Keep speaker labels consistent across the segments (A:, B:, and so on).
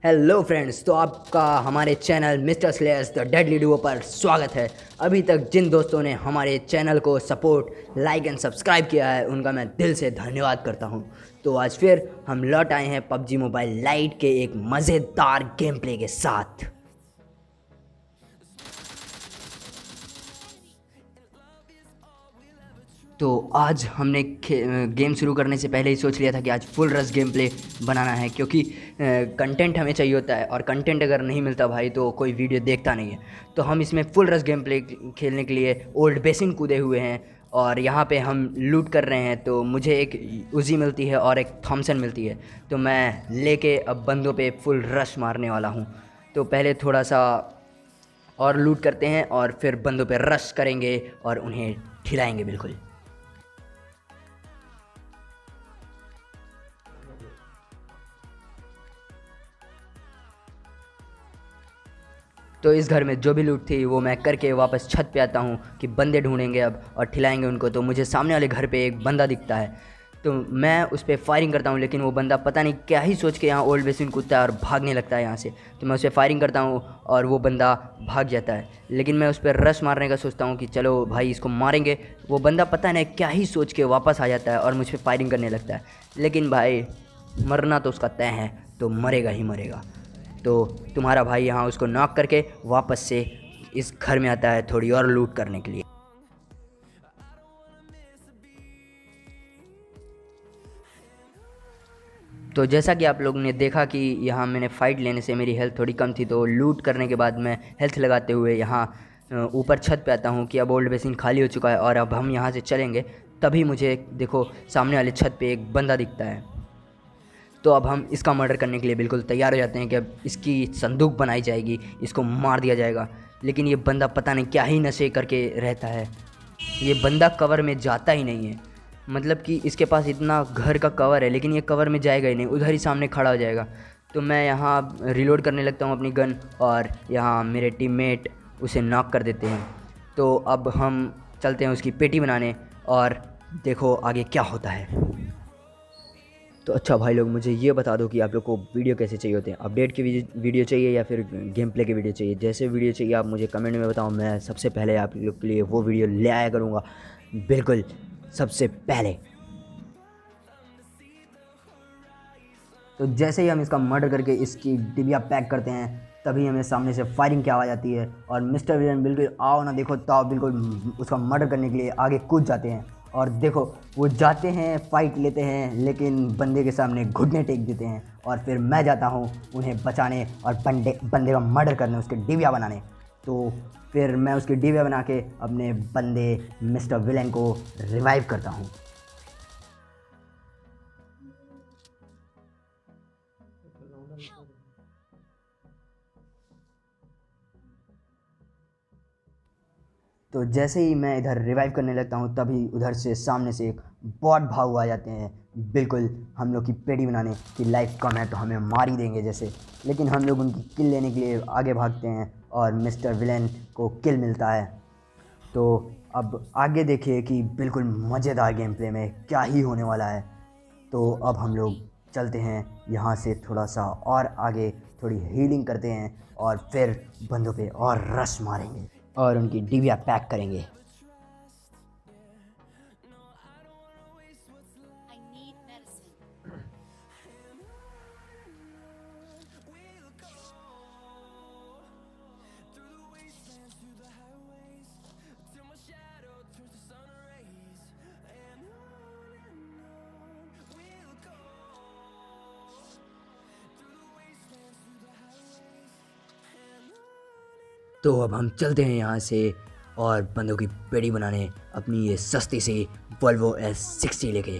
A: Hello friends, तो आपका हमारे channel mister slayers the deadly Duo पर स्वागत है। अभी तक जिन दोस्तों ने हमारे चैनल को सपोर्ट लाइक एंड सब्सक्राइब किया है उनका मैं दिल से धन्यवाद करता हूं। तो आज फिर हम लौट आए हैं पबजी मोबाइल लाइट के एक मज़ेदार गेम प्ले के साथ। तो आज हमने गेम शुरू करने से पहले ही सोच लिया था कि आज फुल रश गेम प्ले बनाना है, क्योंकि कंटेंट हमें चाहिए होता है और कंटेंट अगर नहीं मिलता भाई तो कोई वीडियो देखता नहीं है। तो हम इसमें फुल रश गेम प्ले खेलने के लिए ओल्ड बेसिन कूदे हुए हैं और यहाँ पे हम लूट कर रहे हैं। तो मुझे एक उजी मिलती है और एक थॉमसन मिलती है, तो मैं लेके अब बंदों पे फुल रश मारने वाला हूँ। तो पहले थोड़ा सा और लूट करते हैं और फिर बंदों पे रश करेंगे और उन्हें ठिलाएंगे बिल्कुल। तो इस घर में जो भी लूट थी वो मैं करके वापस छत पे आता हूँ कि बंदे ढूंढेंगे अब और खिलाएंगे उनको। तो मुझे सामने वाले घर पे एक बंदा दिखता है, तो मैं उस पर फायरिंग करता हूँ, लेकिन वो बंदा पता नहीं क्या ही सोच के यहाँ ओल्ड बेसिन कूदता है और भागने लगता है यहाँ से। तो मैं उस पर फायरिंग करता हूँ और वो बंदा भाग जाता है, लेकिन मैं उस पर रश मारने का सोचता हूँ कि चलो भाई इसको मारेंगे। वो बंदा पता नहीं क्या ही सोच के वापस आ जाता है और मुझ पर फायरिंग करने लगता है, लेकिन भाई मरना तो उसका तय है, तो मरेगा ही मरेगा। तो तुम्हारा भाई यहाँ उसको नॉक करके वापस से इस घर में आता है थोड़ी और लूट करने के लिए। तो जैसा कि आप लोगों ने देखा कि यहाँ मैंने फ़ाइट लेने से मेरी हेल्थ थोड़ी कम थी, तो लूट करने के बाद मैं हेल्थ लगाते हुए यहाँ ऊपर छत पे आता हूँ कि अब ओल्ड बेसिन खाली हो चुका है और अब हम यहाँ से चलेंगे। तभी मुझे देखो सामने वाले छत पे एक बंदा दिखता है। तो अब हम इसका मर्डर करने के लिए बिल्कुल तैयार हो जाते हैं कि अब इसकी संदूक बनाई जाएगी, इसको मार दिया जाएगा। लेकिन ये बंदा पता नहीं क्या ही नशे करके रहता है, ये बंदा कवर में जाता ही नहीं है। मतलब कि इसके पास इतना घर का कवर है लेकिन ये कवर में जाएगा ही नहीं, उधर ही सामने खड़ा हो जाएगा। तो मैं यहाँ रिलोड करने लगता हूँ अपनी गन और यहाँ मेरे टीममेट उसे नॉक कर देते हैं। तो अब हम चलते हैं उसकी पेटी बनाने और देखो आगे क्या होता है। तो अच्छा भाई लोग, मुझे ये बता दो कि आप लोग को वीडियो कैसे चाहिए होते हैं, अपडेट के वीडियो चाहिए या फिर गेम प्ले के वीडियो चाहिए। जैसे वीडियो चाहिए आप मुझे कमेंट में बताओ, मैं सबसे पहले आप लोग के लिए वो वीडियो ले आया करूँगा, बिल्कुल सबसे पहले। तो जैसे ही हम इसका मर्डर करके इसकी डिबिया पैक करते हैं तभी हमें सामने से फायरिंग की आवाज़ आती है और मिस्टर विलन बिल्कुल आओ ना देखो तो बिल्कुल उसका मर्डर करने के लिए आगे कूद जाते हैं। और देखो वो जाते हैं फाइट लेते हैं लेकिन बंदे के सामने घुटने टेक देते हैं और फिर मैं जाता हूँ उन्हें बचाने और बंदे बंदे का मर्डर करने, उसके डिबिया बनाने। तो फिर मैं उसकी डिबिया बना के अपने बंदे मिस्टर विलन को रिवाइव करता हूँ। तो जैसे ही मैं इधर रिवाइव करने लगता हूँ तभी उधर से सामने से एक बॉट भाग आ जाते हैं, बिल्कुल हम लोग की पेड़ी बनाने की लाइफ कम है तो हमें मार ही देंगे जैसे। लेकिन हम लोग उनकी किल लेने के लिए आगे भागते हैं और मिस्टर विलेन को किल मिलता है। तो अब आगे देखिए कि बिल्कुल मज़ेदार गेम प्ले में क्या ही होने वाला है। तो अब हम लोग चलते हैं यहाँ से थोड़ा सा और आगे, थोड़ी हीलिंग करते हैं और फिर बंदों पे और रश मारेंगे और उनकी डिबिया पैक करेंगे। तो अब हम चलते हैं यहाँ से और बंदों की पेड़ी बनाने अपनी ये सस्ती सी वोल्वो S60 लेके।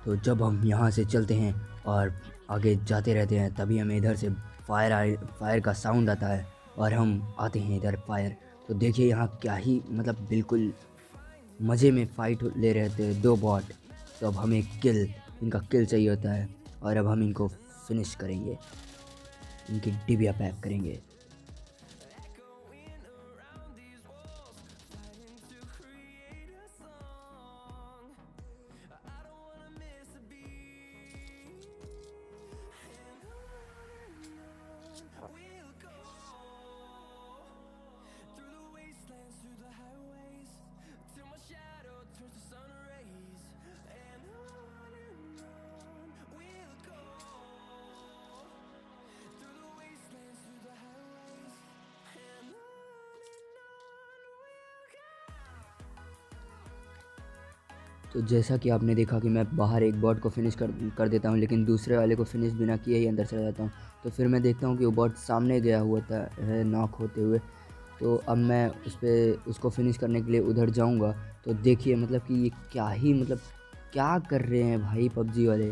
A: तो जब हम यहाँ से चलते हैं और आगे जाते रहते हैं तभी हमें इधर से फायर का साउंड आता है और हम आते हैं इधर फायर। तो देखिए यहाँ क्या ही मतलब बिल्कुल मज़े में फ़ाइट ले रहे थे दो बॉट। तो अब हमें इनका किल चाहिए होता है और अब हम इनको फिनिश करेंगे, इनकी डिबिया पैक करेंगे। तो जैसा कि आपने देखा कि मैं बाहर एक बॉट को फिनिश कर कर देता हूँ, लेकिन दूसरे वाले को फिनिश बिना किए ही अंदर चला जाता हूँ। तो फिर मैं देखता हूँ कि वो बॉट सामने गया हुआ था है नॉक होते हुए। तो अब मैं उसको फिनिश करने के लिए उधर जाऊँगा। तो देखिए मतलब कि ये क्या ही मतलब क्या कर रहे हैं भाई पबजी वाले,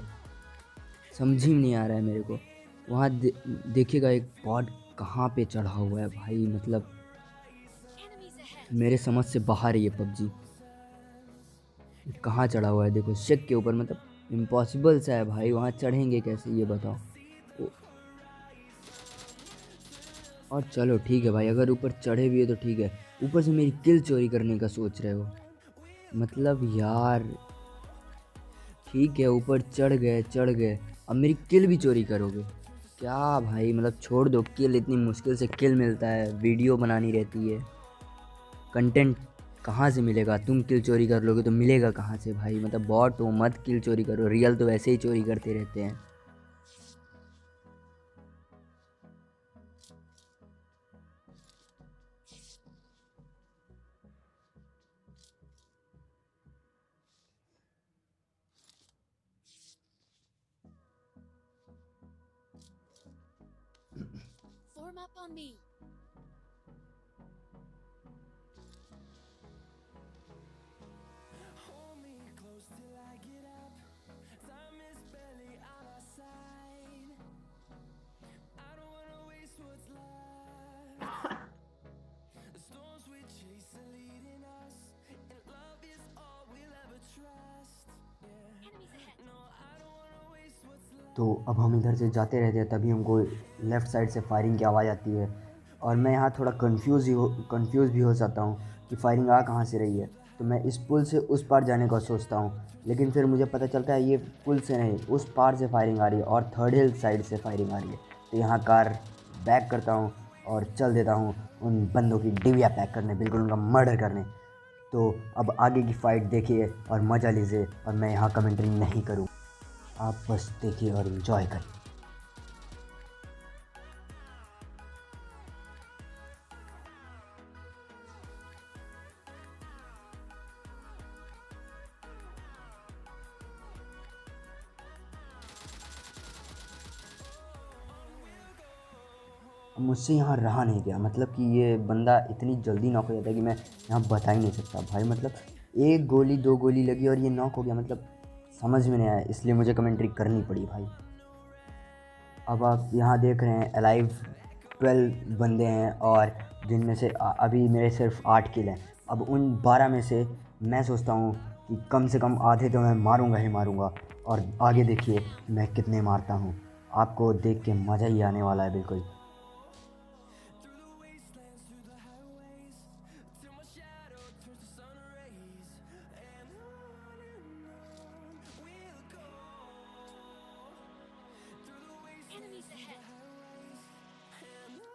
A: समझ ही नहीं आ रहा है मेरे को। वहाँ देखिएगा एक बॉट कहाँ पे चढ़ा हुआ है भाई, मतलब मेरे समझ से बाहर है ये पबजी। कहाँ चढ़ा हुआ है देखो, शेक के ऊपर, मतलब इम्पॉसिबल सा है भाई, वहाँ चढ़ेंगे कैसे ये बताओ। ओ, और चलो ठीक है भाई, अगर ऊपर चढ़े भी है तो ठीक है, ऊपर से मेरी किल चोरी करने का सोच रहे हो, मतलब यार ठीक है ऊपर चढ़ गए, अब मेरी किल भी चोरी करोगे क्या भाई, मतलब छोड़ दो, किल इतनी मुश्किल से किल मिलता है, वीडियो बनानी रहती है, कंटेंट कहाँ से मिलेगा, तुम किल चोरी कर लोगे तो मिलेगा कहाँ से भाई, मतलब बॉट हो मत किल चोरी करो, रियल तो वैसे ही चोरी करते रहते हैं।
B: Form up on me.
A: तो अब हम इधर से जाते रहते हैं, तभी हमको लेफ़्ट साइड से फायरिंग की आवाज़ आती है, और मैं यहाँ थोड़ा कंफ्यूज भी हो जाता हूँ कि फायरिंग आ कहाँ से रही है। तो मैं इस पुल से उस पार जाने का सोचता हूँ, लेकिन फिर मुझे पता चलता है ये पुल से नहीं उस पार से फायरिंग आ रही है, और थर्ड हिल साइड से फायरिंग आ रही है। तो यहाँ कार बैक करता हूँ और चल देता हूँ उन बंदों की डिबिया पैक करने, बिल्कुल उनका मर्डर करने। तो अब आगे की फ़ाइट देखिए और मज़ा लीजिए, और मैं यहाँ कमेंट्री नहीं करूँ, आप बस देखिए और इन्जॉय करिए। मुझसे यहाँ रहा नहीं गया, मतलब कि ये बंदा इतनी जल्दी नॉक हो जाता है कि मैं यहाँ बता ही नहीं सकता भाई, मतलब एक गोली दो गोली लगी और ये नॉक हो गया, मतलब समझ में नहीं आया, इसलिए मुझे कमेंट्री करनी पड़ी भाई। अब आप यहाँ देख रहे हैं अलाइव 12 बंदे हैं, और जिनमें से अभी मेरे सिर्फ 8 किल हैं। अब उन 12 में से मैं सोचता हूँ कि कम से कम आधे तो मैं मारूंगा ही मारूंगा, और आगे देखिए मैं कितने मारता हूँ, आपको देख के मज़ा ही आने वाला है बिल्कुल।
B: Enemies ahead. Form up on me.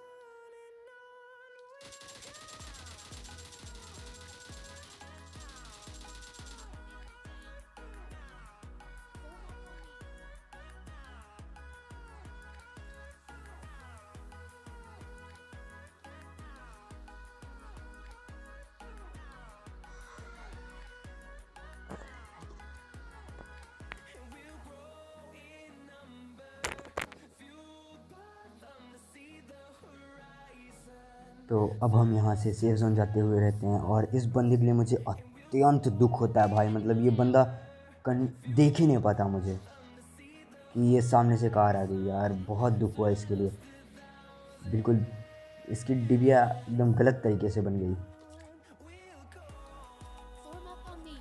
A: तो अब हम यहाँ से सेफ जोन जाते हुए रहते हैं, और इस बंदे के लिए मुझे अत्यंत दुख होता है भाई, मतलब ये बंदा देख ही नहीं पाता मुझे कि ये सामने से कार आ गई, यार बहुत दुख हुआ इसके लिए, बिल्कुल इसकी डिबिया एकदम गलत तरीके से बन गई।
B: Form up on me.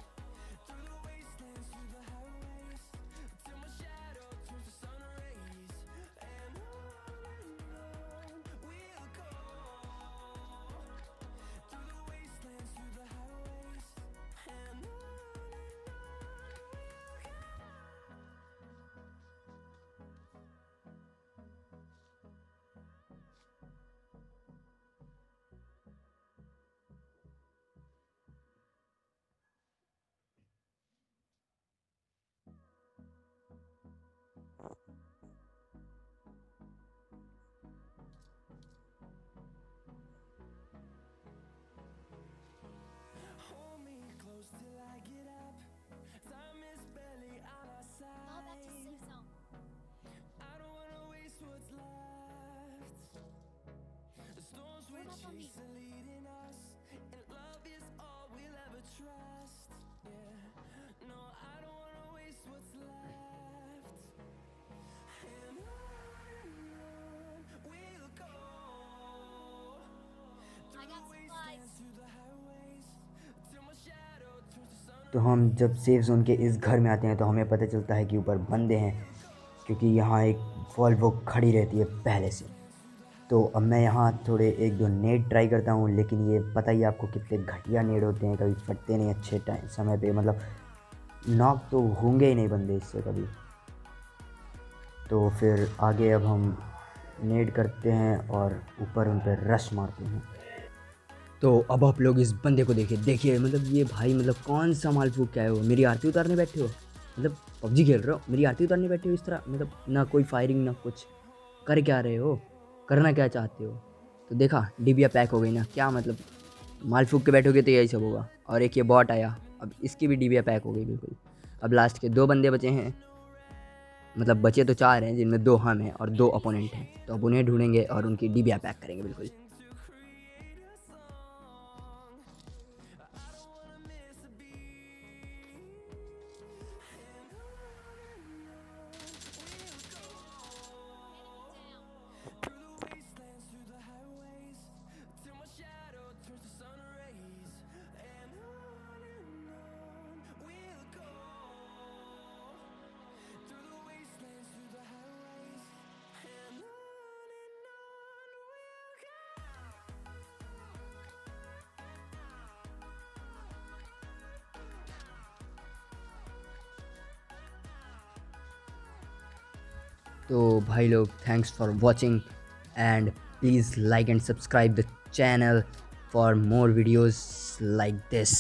B: I got supplies.
A: तो हम जब सेफ जोन के इस घर में आते हैं तो हमें पता चलता है कि ऊपर बंदे हैं, क्योंकि यहाँ एक वॉल्वो खड़ी रहती है पहले से। तो अब मैं यहाँ थोड़े 1-2 नेट ट्राई करता हूँ, लेकिन ये पता ही आपको कितने घटिया नेट होते हैं, कभी फटते नहीं अच्छे टाइम समय पे, मतलब नॉक तो होंगे ही नहीं बंदे इससे कभी। तो फिर आगे अब हम नेट करते हैं और ऊपर उन पर रश मारते हैं। तो अब आप लोग इस बंदे को देखिए, मतलब ये भाई, मतलब कौन सा माल फूक के आए हो, मेरी आरती उतारने बैठे हो, मतलब पबजी खेल रहे हो, मेरी आरती उतारने बैठे हो इस तरह, मतलब ना कोई फायरिंग ना कुछ, कर क्या रहे हो, करना क्या चाहते हो। तो देखा डिबिया पैक हो गई ना, क्या मतलब माल फूक के बैठोगे तो यही सब होगा। और एक ये बॉट आया, अब इसकी भी डिबिया पैक हो गई बिल्कुल। अब लास्ट के 2 बंदे बचे हैं, मतलब बचे तो 4 हैं, जिनमें 2 हम हैं और 2 अपोनेंट हैं। तो अब उन्हें ढूंढेंगे और उनकी डिबिया पैक करेंगे बिल्कुल। तो भाई लोग, thanks for watching and please like and subscribe the channel for more videos like this.